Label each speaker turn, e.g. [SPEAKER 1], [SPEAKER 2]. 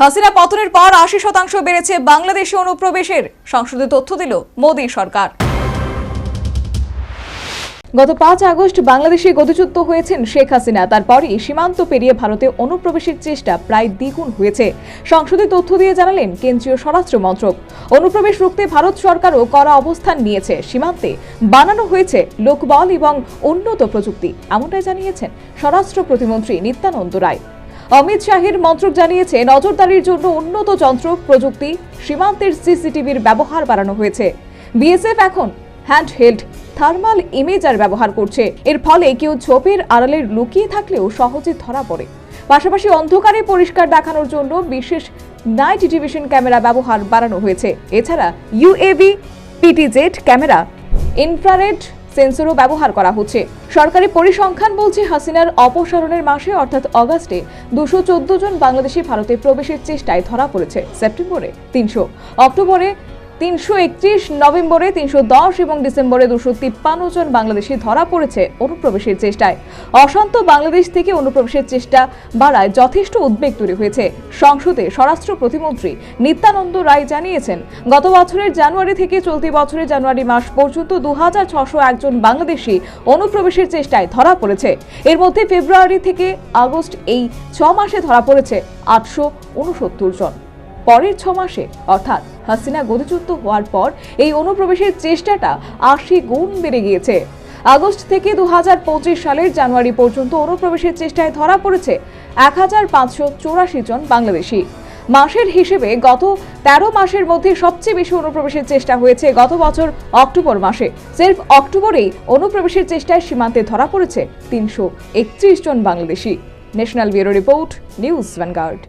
[SPEAKER 1] হাসিনা পতনের পর ৮০% বেড়েছে বাংলাদেশে অনুপ্রবেশের, সংসদে তথ্য দিল মোদী সরকার। গত ৫ আগস্ট বাংলাদেশে গদিচ্যুত হয়েছেন শেখ হাসিনা। তারপরই সীমান্ত পেরিয়ে ভারতে অনুপ্রবেশের চেষ্টা প্রায় দ্বিগুণ হয়েছে। সংসদে তথ্য দিয়ে জানালেন কেন্দ্রীয় স্বরাষ্ট্র মন্ত্রক। অনুপ্রবেশ রুখতে ভারত সরকারও কড়া অবস্থান নিয়েছে। সীমান্তে বানানো হয়েছে লোকবল এবং উন্নত প্রযুক্তি, এমনটাই জানিয়েছেন স্বরাষ্ট্র প্রতিমন্ত্রী নিত্যানন্দ রায়। অমিত শাহের মন্ত্রক জানিয়েছে, নজরদারির জন্য উন্নত যন্ত্র প্রযুক্তি, সীমান্তের সিসিটিভির ব্যবহার বাড়ানো হয়েছে। বিএসএফ এখন হ্যান্ডহেল্ড থার্মাল ইমেজার ব্যবহার করছে। এর ফলে কেউ ঝোপের আড়ালে লুকিয়ে থাকলেও সহজে ধরা পড়ে। পাশাপাশি অন্ধকারে পরিষ্কার দেখানোর জন্য বিশেষ নাইট ভিশন ক্যামেরা ব্যবহার বাড়ানো হয়েছে। এছাড়া ইউএভি, পিটিজেড ক্যামেরা, ইনফ্রারেড সেন্সরও ব্যবহার করা হচ্ছে। সরকারি পরিসংখ্যান বলছে, হাসিনার অপসারণের মাসে অর্থাৎ অগাস্টে ২১৪ জন বাংলাদেশি ভারতে প্রবেশের চেষ্টায় ধরা পড়েছে। সেপ্টেম্বরে ৩০০, অক্টোবরে ৩৩১, নভেম্বরে ৩১০ এবং ডিসেম্বরে ২৫৩ জন বাংলাদেশি ধরা পড়েছে অনুপ্রবেশের চেষ্টায়। অশান্ত বাংলাদেশ থেকে অনুপ্রবেশের চেষ্টা বাড়ায় যথেষ্ট উদ্বেগ তৈরি হয়েছে। সংসদে স্বরাষ্ট্র প্রতিমন্ত্রী নিত্যানন্দ রায় জানিয়েছেন, গত বছরের জানুয়ারি থেকে চলতি বছরের জানুয়ারি মাস পর্যন্ত ২৬০১ জন বাংলাদেশি অনুপ্রবেশের চেষ্টায় ধরা পড়েছে। এর মধ্যে ফেব্রুয়ারি থেকে আগস্ট এই ৬ মাসে ধরা পড়েছে ৮৬৯ জন। পরের ৬ মাসে অর্থাৎ হাসিনা গদিচ্যুত হওয়ার পর এই অনুপ্রবেশের চেষ্টাটা ৮০ গুণ বেড়ে গিয়েছে। আগস্ট থেকে ২০২৫ সালের জানুয়ারি পর্যন্ত অনুপ্রবেশের চেষ্টায় ধরা পড়েছে ১৫৮৪ জন বাংলাদেশি। মাসের হিসেবে গত ১৩ মাসের মধ্যে সবচেয়ে বেশি অনুপ্রবেশের চেষ্টা হয়েছে গত বছর অক্টোবর মাসে। সির্ফ অক্টোবরেই অনুপ্রবেশের চেষ্টায় সীমান্তে ধরা পড়েছে ৩৩১ জন Bangladeshi. National bureau report, news vanguard.